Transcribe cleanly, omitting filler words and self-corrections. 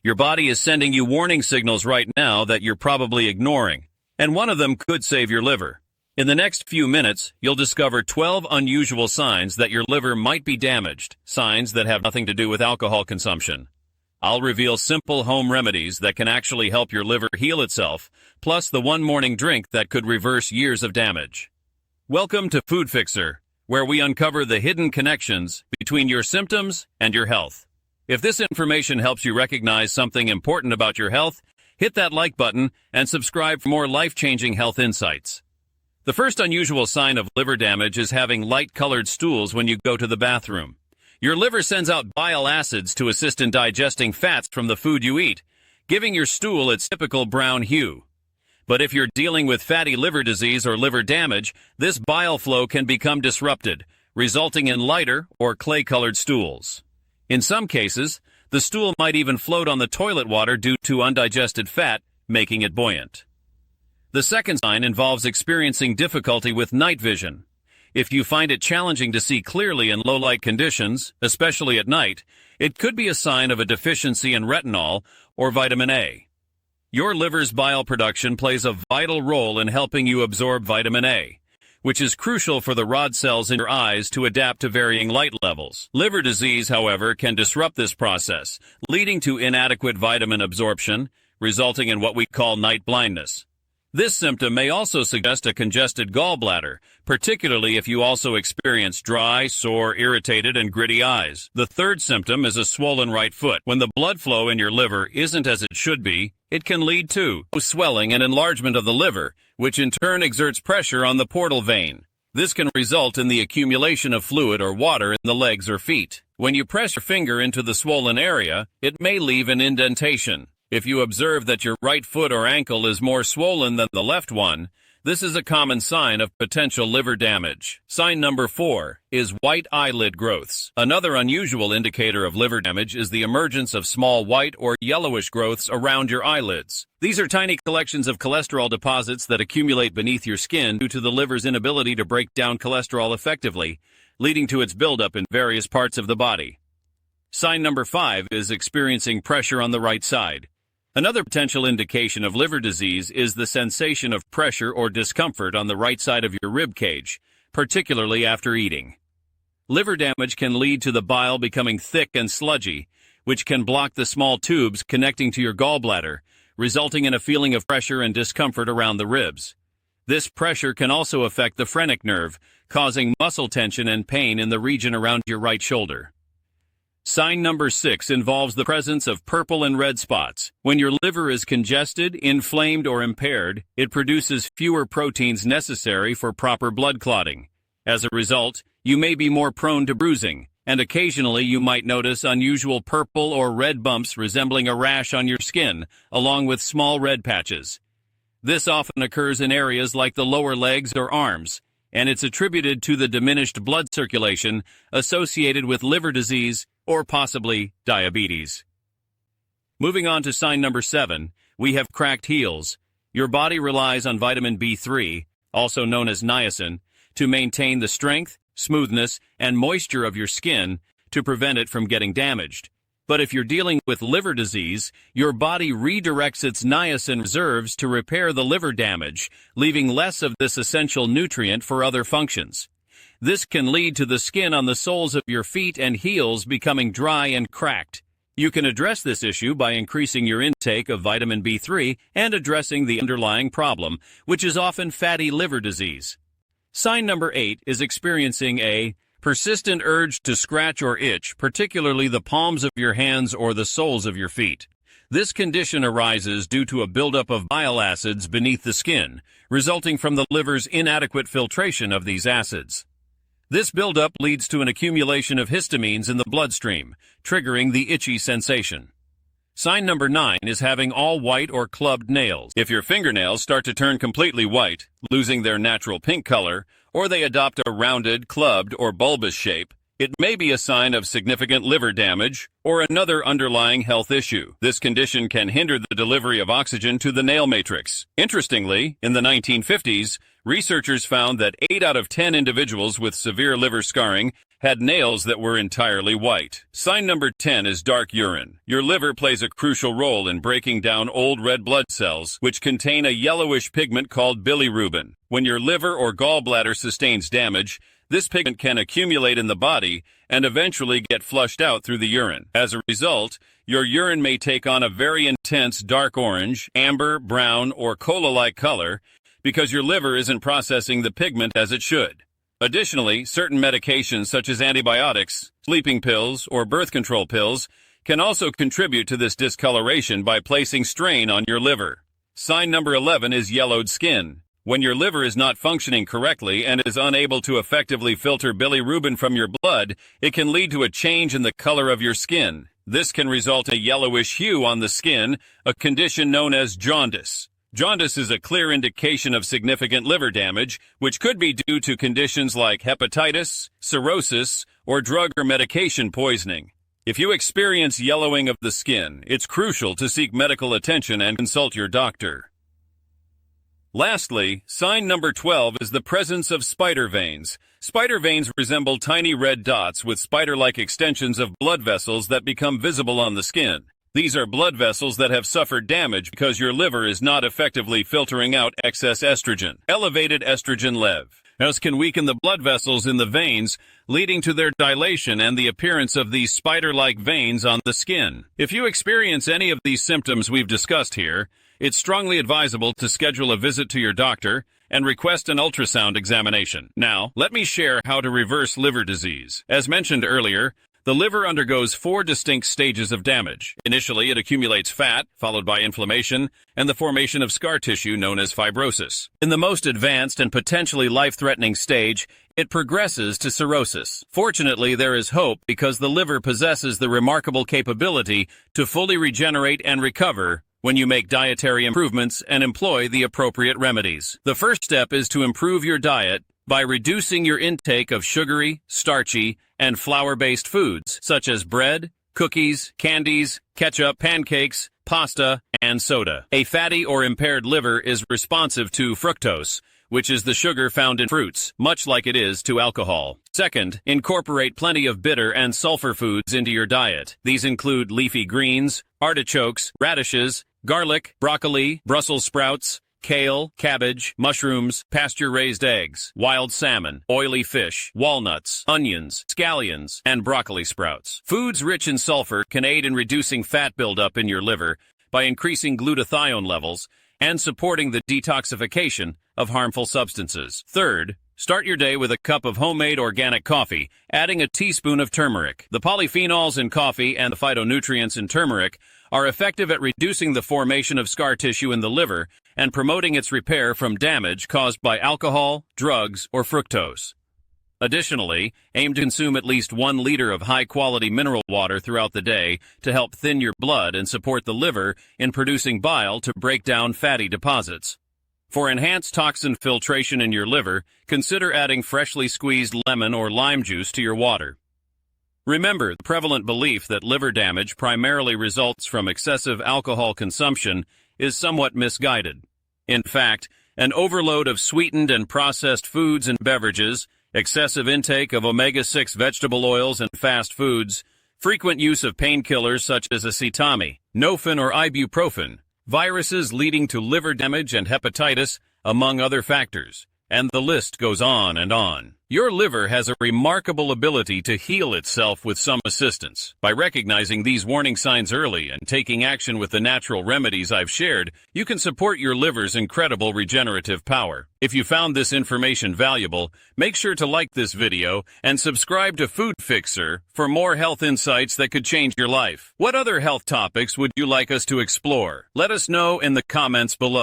Your body is sending you warning signals right now that you're probably ignoring, and one of them could save your liver. In the next few minutes, you'll discover 12 unusual signs that your liver might be damaged, signs that have nothing to do with alcohol consumption. I'll reveal simple home remedies that can actually help your liver heal itself, plus the one morning drink that could reverse years of damage. Welcome to Food Fixer, where we uncover the hidden connections between your symptoms and your health. If this information helps you recognize something important about your health, hit that like button and subscribe for more life-changing health insights. The first unusual sign of liver damage is having light-colored stools when you go to the bathroom. Your liver sends out bile acids to assist in digesting fats from the food you eat, giving your stool its typical brown hue. But if you're dealing with fatty liver disease or liver damage, this bile flow can become disrupted, resulting in lighter or clay-colored stools. In some cases, the stool might even float on the toilet water due to undigested fat, making it buoyant. The second sign involves experiencing difficulty with night vision. If you find it challenging to see clearly in low-light conditions, especially at night, it could be a sign of a deficiency in retinol or vitamin A. Your liver's bile production plays a vital role in helping you absorb vitamin A, which is crucial for the rod cells in your eyes to adapt to varying light levels. Liver disease, however, can disrupt this process, leading to inadequate vitamin absorption, resulting in what we call night blindness. This symptom may also suggest a congested gallbladder, particularly if you also experience dry, sore, irritated, and gritty eyes. The third symptom is a swollen right foot. When the blood flow in your liver isn't as it should be, it can lead to swelling and enlargement of the liver, which in turn exerts pressure on the portal vein. This can result in the accumulation of fluid or water in the legs or feet. When you press your finger into the swollen area, it may leave an indentation. If you observe that your right foot or ankle is more swollen than the left one, this is a common sign of potential liver damage. Sign number 4 is white eyelid growths. Another unusual indicator of liver damage is the emergence of small white or yellowish growths around your eyelids. These are tiny collections of cholesterol deposits that accumulate beneath your skin due to the liver's inability to break down cholesterol effectively, leading to its buildup in various parts of the body. Sign number 5 is experiencing pressure on the right side. Another potential indication of liver disease is the sensation of pressure or discomfort on the right side of your rib cage, particularly after eating. Liver damage can lead to the bile becoming thick and sludgy, which can block the small tubes connecting to your gallbladder, resulting in a feeling of pressure and discomfort around the ribs. This pressure can also affect the phrenic nerve, causing muscle tension and pain in the region around your right shoulder. Sign number 6 involves the presence of purple and red spots. When your liver is congested, inflamed, or impaired, it produces fewer proteins necessary for proper blood clotting. As a result, you may be more prone to bruising, and occasionally you might notice unusual purple or red bumps resembling a rash on your skin, along with small red patches. This often occurs in areas like the lower legs or arms, and it's attributed to the diminished blood circulation associated with liver disease or possibly diabetes. Moving on to sign number 7, we have cracked heels. Your body relies on vitamin B3, also known as niacin, to maintain the strength, smoothness, and moisture of your skin to prevent it from getting damaged. But if you're dealing with liver disease, your body redirects its niacin reserves to repair the liver damage, leaving less of this essential nutrient for other functions. This can lead to the skin on the soles of your feet and heels becoming dry and cracked. You can address this issue by increasing your intake of vitamin B3 and addressing the underlying problem, which is often fatty liver disease. Sign number 8 is experiencing a persistent urge to scratch or itch, particularly the palms of your hands or the soles of your feet. This condition arises due to a buildup of bile acids beneath the skin, resulting from the liver's inadequate filtration of these acids. This buildup leads to an accumulation of histamines in the bloodstream, triggering the itchy sensation. Sign number 9 is having all white or clubbed nails. If your fingernails start to turn completely white, losing their natural pink color, or they adopt a rounded, clubbed, or bulbous shape, it may be a sign of significant liver damage or another underlying health issue. This condition can hinder the delivery of oxygen to the nail matrix. Interestingly, in the 1950s, researchers found that 8 out of 10 individuals with severe liver scarring had nails that were entirely white. Sign number 10 is dark urine. Your liver plays a crucial role in breaking down old red blood cells, which contain a yellowish pigment called bilirubin. When your liver or gallbladder sustains damage, this pigment can accumulate in the body and eventually get flushed out through the urine. As a result, your urine may take on a very intense dark orange, amber, brown, or cola-like color because your liver isn't processing the pigment as it should. Additionally, certain medications such as antibiotics, sleeping pills, or birth control pills can also contribute to this discoloration by placing strain on your liver. Sign number 11 is yellowed skin. When your liver is not functioning correctly and is unable to effectively filter bilirubin from your blood, it can lead to a change in the color of your skin. This can result in a yellowish hue on the skin, a condition known as jaundice. Jaundice is a clear indication of significant liver damage, which could be due to conditions like hepatitis, cirrhosis, or drug or medication poisoning. If you experience yellowing of the skin, it's crucial to seek medical attention and consult your doctor. Lastly, sign number 12 is the presence of spider veins. Spider veins resemble tiny red dots with spider-like extensions of blood vessels that become visible on the skin. These are blood vessels that have suffered damage because your liver is not effectively filtering out excess estrogen. Elevated estrogen levels can weaken the blood vessels in the veins, leading to their dilation and the appearance of these spider-like veins on the skin. If you experience any of these symptoms we've discussed here, it's strongly advisable to schedule a visit to your doctor and request an ultrasound examination. Now, let me share how to reverse liver disease. As mentioned earlier, the liver undergoes 4 distinct stages of damage. Initially, it accumulates fat, followed by inflammation, and the formation of scar tissue known as fibrosis. In the most advanced and potentially life-threatening stage, it progresses to cirrhosis. Fortunately, there is hope because the liver possesses the remarkable capability to fully regenerate and recover when you make dietary improvements and employ the appropriate remedies. The first step is to improve your diet by reducing your intake of sugary, starchy, and flour-based foods, such as bread, cookies, candies, ketchup, pancakes, pasta, and soda. A fatty or impaired liver is responsive to fructose, which is the sugar found in fruits, much like it is to alcohol. Second, incorporate plenty of bitter and sulfur foods into your diet. These include leafy greens, artichokes, radishes, garlic, broccoli, Brussels sprouts, kale, cabbage, mushrooms, pasture-raised eggs, wild salmon, oily fish, walnuts, onions, scallions, and broccoli sprouts. Foods rich in sulfur can aid in reducing fat buildup in your liver by increasing glutathione levels and supporting the detoxification of harmful substances. Third, start your day with a cup of homemade organic coffee, adding a teaspoon of turmeric. The polyphenols in coffee and the phytonutrients in turmeric are effective at reducing the formation of scar tissue in the liver and promoting its repair from damage caused by alcohol, drugs, or fructose. Additionally, aim to consume at least 1 liter of high-quality mineral water throughout the day to help thin your blood and support the liver in producing bile to break down fatty deposits. For enhanced toxin filtration in your liver, consider adding freshly squeezed lemon or lime juice to your water. Remember, the prevalent belief that liver damage primarily results from excessive alcohol consumption is somewhat misguided. In fact, an overload of sweetened and processed foods and beverages, excessive intake of omega-6 vegetable oils and fast foods, frequent use of painkillers such as acetaminophen or ibuprofen, viruses leading to liver damage and hepatitis, among other factors, and the list goes on and on. Your liver has a remarkable ability to heal itself with some assistance. By recognizing these warning signs early and taking action with the natural remedies I've shared, you can support your liver's incredible regenerative power. If you found this information valuable, make sure to like this video and subscribe to Food Fixer for more health insights that could change your life. What other health topics would you like us to explore? Let us know in the comments below.